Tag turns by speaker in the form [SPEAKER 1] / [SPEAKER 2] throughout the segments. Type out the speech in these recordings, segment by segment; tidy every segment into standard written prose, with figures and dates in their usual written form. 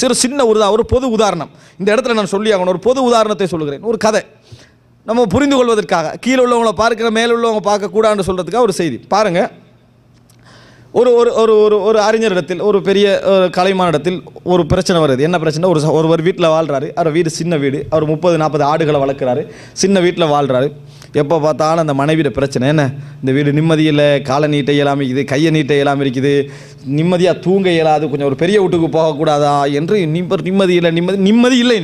[SPEAKER 1] சிறு சின்ன ஒரு பொது உதாரணம் இந்த இடத்துல நான் சொல்லி ஆகணும். ஒரு பொது உதாரணத்தை சொல்லுகிறேன். ஒரு கதை நம்ம புரிந்து கொள்வதற்காக, கீழே உள்ளவங்களை பார்க்கிற மேலே உள்ளவங்க பார்க்கக்கூடாதுன்னு சொல்கிறதுக்காக ஒரு செய்தி பாருங்கள். ஒரு ஒரு ஒரு ஒரு ஒரு அறிஞரிடத்தில், ஒரு பெரிய கலைமானிடத்தில் ஒரு பிரச்சனை வருது. என்ன பிரச்சனை? ஒருவர் வீட்டில் வாழ்கிறாரு. அவர் வீடு சின்ன வீடு. அவர் 30-40 ஆடுகளை வளர்க்குறாரு. சின்ன வீட்டில் வாழ்கிறாரு. எப்போ பார்த்தாலும் அந்த மனைவியோட பிரச்சனை என்ன, இந்த வீடு நிம்மதியில் காலை நீட்ட இயலாமல் இருக்குது, கையை நீட்ட இயலாமல் இருக்குது, நிம்மதியாக தூங்க இயலாது, கொஞ்சம் ஒரு பெரிய வீட்டுக்கு போகக்கூடாதா என்று நிம்மதி இல்லை.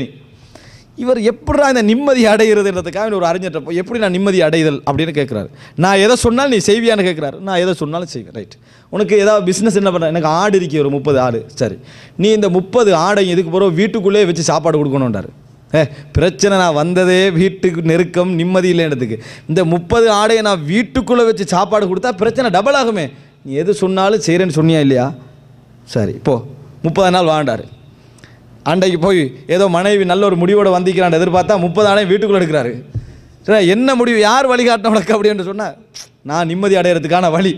[SPEAKER 1] இவர் எப்படா இந்த நிம்மதி அடைகிறதுன்றதுக்காக ஒரு அறிஞர்கிட்ட போய் எப்படி நான் நிம்மதி அடைதல் அப்படின்னு கேட்குறாரு. நான் எதை சொன்னாலும் நீ செய்வியான்னு கேட்குறாரு. நான் எதை சொன்னாலும் செய்வேன். ரைட், உனக்கு ஏதாவது பிஸ்னஸ் என்ன பண்ணுற? எனக்கு ஆடு இருக்கு, ஒரு 30 ஆடு. சரி, நீ இந்த 30 ஆடை எதுக்கு போகிற? வீட்டுக்குள்ளே வச்சு சாப்பாடு கொடுக்கணுன்றாரு. பிரச்சனை, நான் வந்ததே வீட்டுக்கு நெருக்கம், நிம்மதி இல்லைன்றதுக்கு. இந்த 30 ஆடையை நான் வீட்டுக்குள்ளே வச்சு சாப்பாடு கொடுத்தா பிரச்சனை டபுள் ஆகுமே. நீ எது சொன்னாலும் செய்கிறேன்னு சொன்னியா இல்லையா? சரி, இப்போது 30 நாள் வாழ்ந்தார். அன்றைக்கு போய் ஏதோ மனைவி நல்ல ஒரு முடிவோடு வந்திக்கிறான் எதிர்பார்த்தா 30 ஆடையும் வீட்டுக்குள்ளே எடுக்கிறாரு. சரி, என்ன முடிவு, யார் வழிகாட்டின உனக்கு அப்படின்னு சொன்னால், நான் நிம்மதி அடைகிறதுக்கான வழி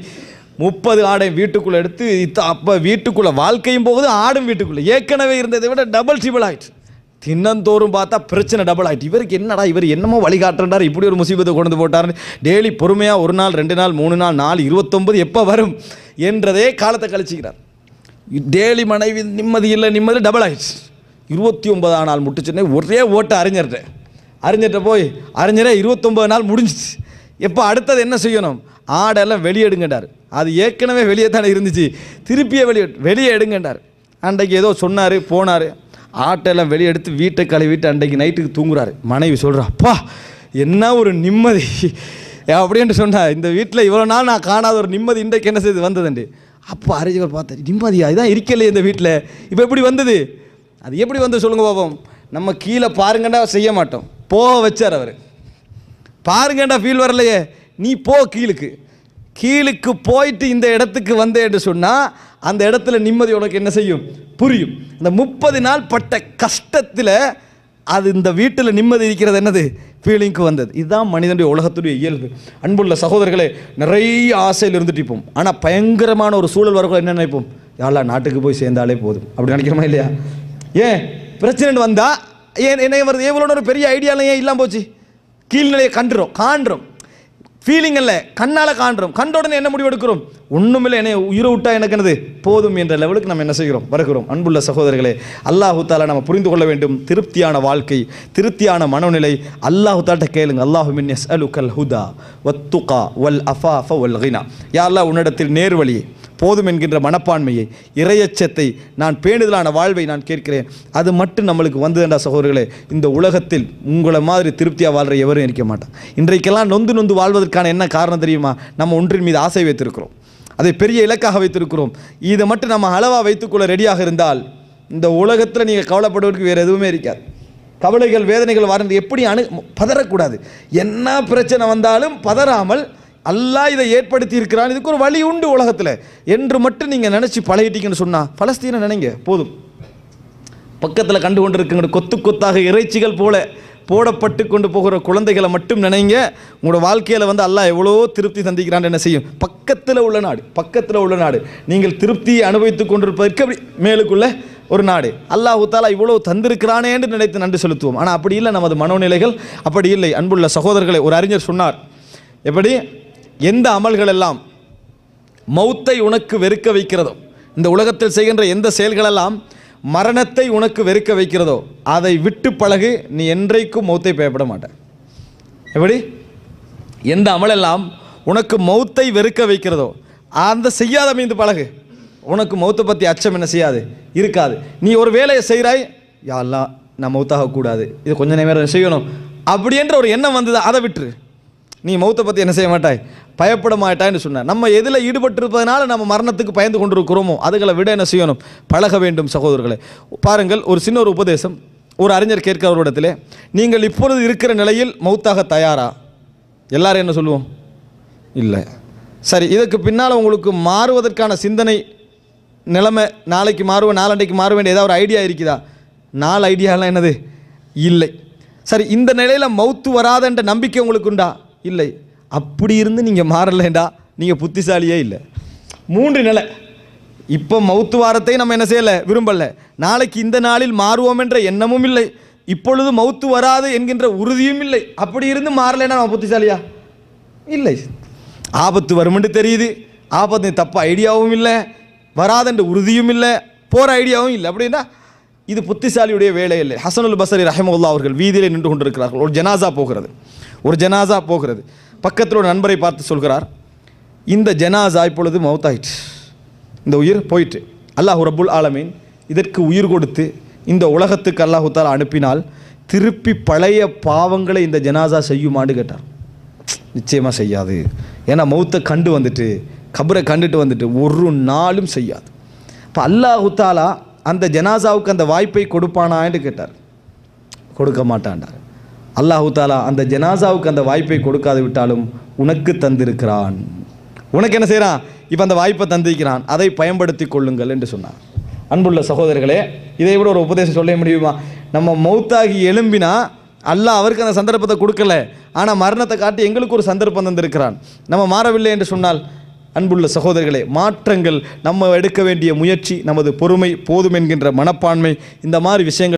[SPEAKER 1] 30 ஆடையும் வீட்டுக்குள்ளே எடுத்து அப்போ வீட்டுக்குள்ளே வாழ்க்கையும் போகுது, ஆடும் வீட்டுக்குள்ளே. ஏற்கனவே இருந்ததை விட டபுள் ட்ரிபிள் ஆயிடுச்சு. தினந்தோறும் பார்த்தா பிரச்சனை டபுள் ஆகிட்டு. இவருக்கு என்னடா, இவர் என்னமோ வழிகாட்டுறாரு, இப்படி ஒரு முசீபத்தை கொண்டு போட்டார். டெய்லி பொறுமையாக 1 நாள் 2 நாள் 3 நாள் 4 29 எப்போ வரும் என்றதே காலத்தை கழிச்சிக்கிறார். டெய்லி மனைவி நிம்மதி இல்லை, நிம்மதி டபுள் ஆகிடுச்சு. 29ஆம் நாள் முட்டுச்சுன்னே ஒரே ஓட்ட அறிஞர்கிட்ட போய், அறிஞரே 29 நாள் முடிஞ்சிச்சு, எப்போ அடுத்தது என்ன செய்யணும்? ஆடெல்லாம் வெளியே எடுங்கண்டார். அது ஏற்கனவே வெளியே தானே இருந்துச்சு, திருப்பியே வெளியே எடுங்கண்டார். அன்றைக்கு ஏதோ சொன்னார், போனார். ஆட்டெல்லாம் வெளியே எடுத்து வீட்டை கழுவிட்டு அன்றைக்கு நைட்டுக்கு தூங்குறாரு. மனைவி சொல்கிறா, அப்பா என்ன ஒரு நிம்மதி அப்படின்ட்டு சொன்னா. இந்த வீட்டில் இவ்வளோ நாள் நான் காணாத ஒரு நிம்மதி இன்றைக்கு என்ன செய்து வந்ததுண்டு. அப்போ அறிஞர் பார்த்தார், நிம்மதியா இதான் இருக்கலையே இந்த வீட்டில், இப்போ எப்படி வந்தது? அது எப்படி வந்து சொல்லுங்க பாப்போம். நம்ம கீழே பாருங்கண்டா செய்ய மாட்டோம், போக வச்சார் அவர். பாருங்கண்டா ஃபீல் வரலையே, நீ போ கீழுக்கு போயிட்டு இந்த இடத்துக்கு வந்தே என்று சொன்னால் அந்த இடத்துல நிம்மதி உனக்கு என்ன செய்யும், புரியும். இந்த 30 நாள் பட்ட கஷ்டத்தில் அது இந்த வீட்டில் நிம்மதி இருக்கிறது என்னது, ஃபீலிங்க்கு வந்தது. இதுதான் மனிதனுடைய உலகத்துடைய இயல்பு. அன்புள்ள சகோதரர்களே, நிறைய ஆசையில் இருந்துட்டு இருப்போம். ஆனால் பயங்கரமான ஒரு சூழல் வரக்குள்ள என்ன நினைப்போம், யாரெல்லாம் நாட்டுக்கு போய் சேர்ந்தாலே போதும் அப்படி நினைக்கிறோமா இல்லையா? ஏன் பிரச்சனை வந்தால் என்ன வருது, எவ்வளோ ஒரு பெரிய ஐடியாவில் ஏன் இல்லாமல் போச்சு? கீழ்நிலையை காண்றோம் ஃபீலிங் இல்லை, கண்ணால் காண்றோம். கண்ட உடனே என்ன முடிவு எடுக்கிறோம்? ஒன்றுமில்லை, என்னை உயிரை விட்டா எனக்கு என்னது போதும் என்ற லெவலுக்கு நம்ம என்ன செய்கிறோம், வருகிறோம். அன்புள்ள சகோதரர்களே, அல்லாஹு தாலா நம்ம புரிந்து கொள்ள வேண்டும். திருப்தியான வாழ்க்கை, திருப்தியான மனநிலை. அல்லாஹு தால்கிட்ட கேளுங்க, அல்லாஹு மின் யஸ்அலுக்கல் ஹுதா வத்துகா வல் அஃபாஃப வல் கினா. யா அல்லாஹ், உன்னிடத்தில் நேர்வழியை, போதும் என்கின்ற மனப்பான்மையை, இறையச்சத்தை, நான் பேணுதலான வாழ்வை நான் கேட்கிறேன். அது மட்டும் நம்மளுக்கு வந்ததுண்டா சகோதரர்களே, இந்த உலகத்தில் உங்களை மாதிரி திருப்தியாக வாழ்கிற எவரும் இருக்க மாட்டான். இன்றைக்கெல்லாம் நொந்து வாழ்வதற்கான என்ன காரணம் தெரியுமா? நம்ம ஒன்றின் மீது ஆசை வைத்திருக்கிறோம், அதை பெரிய இலக்காக வைத்திருக்கிறோம். இதை மட்டும் நம்ம அளவாக வைத்துக்கொள்ள ரெடியாக இருந்தால் இந்த உலகத்தில் நீங்கள் கவலைப்படுவதற்கு வேறு எதுவுமே இருக்காது. கவலைகள் வேதனைகள் வாழ்ந்து எப்படி பதறக்கூடாது. என்ன பிரச்சனை வந்தாலும் பதறாமல், அல்லாஹ் இதை ஏற்படுத்தி இருக்கிறான், இதுக்கு ஒரு வழி உண்டு உலகத்தில் என்று மட்டும் நீங்கள் நினச்சி பழகிட்டீங்கன்னு சொன்னால், பலஸ்தீனை நினைங்க போதும். பக்கத்தில் கண்டு கொண்டு இருக்குங்கிற கொத்தாக இறைச்சிகள் போல போடப்பட்டு கொண்டு போகிற குழந்தைகளை மட்டும் நினைங்க. உங்களோட வாழ்க்கையில் வந்து அல்லாஹ் எவ்வளோ திருப்தி சந்திக்கிறான்னு என்ன செய்யும்? பக்கத்தில் உள்ள நாடு நீங்கள் திருப்தியை அனுபவித்துக் கொண்டிருப்பதற்கு அப்படி மேலுக்குள்ள ஒரு நாடு. அல்லாஹ் தாலா இவ்வளோ தந்திருக்கிறானே என்று நினைத்து நன்றி செலுத்துவோம். ஆனால் அப்படி இல்லை, நமது மனோநிலைகள் அப்படி இல்லை. அன்புள்ள சகோதரர்களை, ஒரு அறிஞர் சொன்னார், எப்படி எந்த அமல்கள் எல்லாம் மௌத்தை உனக்கு வெறுக்க வைக்கிறதோ, இந்த உலகத்தில் செய்கின்ற எந்த செயல்களெல்லாம் மரணத்தை உனக்கு வெறுக்க வைக்கிறதோ அதை விட்டு பழகு, நீ என்றைக்கும் மௌத்தை பயப்பட மாட்ட. எப்படி எந்த அமலெல்லாம் உனக்கு மௌத்தை வெறுக்க வைக்கிறதோ அந்த செய்யாத மீது பழகு, உனக்கு மௌத்தை பற்றி அச்சம் என்ன செய்யாது, இருக்காது. நீ ஒரு வேலையை செய்கிறாய், யா அல்லாஹ் நான் மௌத்தாகக்கூடாது, இது கொஞ்சம் நேரம் செய்யணும் அப்படின்ற ஒரு எண்ணம் வந்தது, அதை விட்டுரு. நீ மௌத்தை பற்றி என்ன செய்ய மாட்டாய், பயப்பட மாட்டாய்ன்னு சொன்னார். நம்ம எதில் ஈடுபட்டிருப்பதனால நம்ம மரணத்துக்கு பயந்து கொண்டிருக்கிறோமோ அதுகளை விட என்ன செய்யணும், பழக வேண்டும். சகோதரர்களே பாருங்கள், ஒரு சின்ன ஒரு உபதேசம். ஒரு அறிஞர் கேட்கிறவரிடத்திலே, நீங்கள் இப்பொழுது இருக்கிற நிலையில் மௌத்தாக தயாரா? எல்லாரும் என்ன சொல்லுவோம், இல்லை. சரி, இதுக்கு பின்னால் உங்களுக்கு மாறுவதற்கான சிந்தனை நிலைமை, நாளைக்கு மாறுவேன், நாளண்டைக்கு மாறுவேன், ஏதாவது ஒரு ஐடியா இருக்குதா? 4 ஐடியாலாம் என்னது இல்லை. சரி, இந்த நிலையில் மௌத்து வராதன்ற நம்பிக்கை உங்களுக்கு உண்டா? இல்லை. அப்படி இருந்து நீங்கள் மாறலைண்டா நீங்கள் புத்திசாலியே இல்லை. 3 நிலை. இப்போ மௌத்து வாரத்தை நம்ம என்ன செய்யலை, விரும்பலை. நாளைக்கு இந்த நாளில் மாறுவோம் என்ற எண்ணமும் இல்லை. இப்பொழுது மௌத்து வராது என்கின்ற உறுதியும் இல்லை. அப்படி இருந்து மாறலைன்னா நம்ம புத்திசாலியா? இல்லை. ஆபத்து வருமென்று தெரியுது, ஆபத்து தப்பு ஐடியாவும் இல்லை, வராதென்ற உறுதியும் இல்லை, போகிற ஐடியாவும் இல்லை. அப்படின்னா இது புத்திசாலியுடைய வேலை இல்லை. ஹசனுல் பஸ்ரி ரஹிமஹுல்லாஹ் அவர்கள் வீதியில் நின்று கொண்டிருக்கிறார்கள். ஒரு ஜனாசா போகிறது. பக்கத்தில் ஒரு நண்பரை பார்த்து சொல்கிறார், இந்த ஜனாசா இப்பொழுது மௌத்தாயிற்று, இந்த உயிர் போயிட்டு, அல்லாஹ் ரப்புல் ஆலமீன் இதற்கு உயிர் கொடுத்து இந்த உலகத்துக்கு அல்லாஹு தஆலா அனுப்பினால் திருப்பி பழைய பாவங்களை இந்த ஜனாசா செய்யுமான்னு கேட்டார். நிச்சயமாக செய்யாது. ஏன்னா மௌத்தை கண்டு வந்துட்டு, கபரை கண்டுட்டு வந்துட்டு ஒரு நாளும் செய்யாது. இப்போ அல்லாஹு தஆலா அந்த ஜனாசாவுக்கு அந்த வாய்ப்பை கொடுப்பானான்னு கேட்டார். கொடுக்க மாட்டான்டார். அல்லாஹு தஆலா அந்த ஜனாசாவுக்கு அந்த வாய்ப்பை கொடுக்காது விட்டாலும் உனக்கு தந்திருக்கிறான். உனக்கு என்ன செய்கிறான்? இப்போ அந்த வாய்ப்பை தந்திருக்கிறான், அதை பயன்படுத்தி கொள்ளுங்கள் என்று சொன்னார். அன்புள்ள சகோதரர்களே, இதை விட ஒரு உபதேசம் சொல்ல முடியுமா? நம்ம மௌத்தாகி எழும்பினா அல்லாஹ் அவருக்கு அந்த சந்தர்ப்பத்தை கொடுக்கல, ஆனால் மரணத்தை காட்டி எங்களுக்கு ஒரு சந்தர்ப்பம் தந்திருக்கிறான். நம்ம மாறவில்லை என்று சொன்னால், அன்புள்ள சகோதரர்களே, மாற்றங்கள், நம்ம எடுக்க வேண்டிய முயற்சி, நமது பொறுமை, போதும் என்கின்ற மனப்பான்மை, இந்த மாதிரி விஷயங்கள்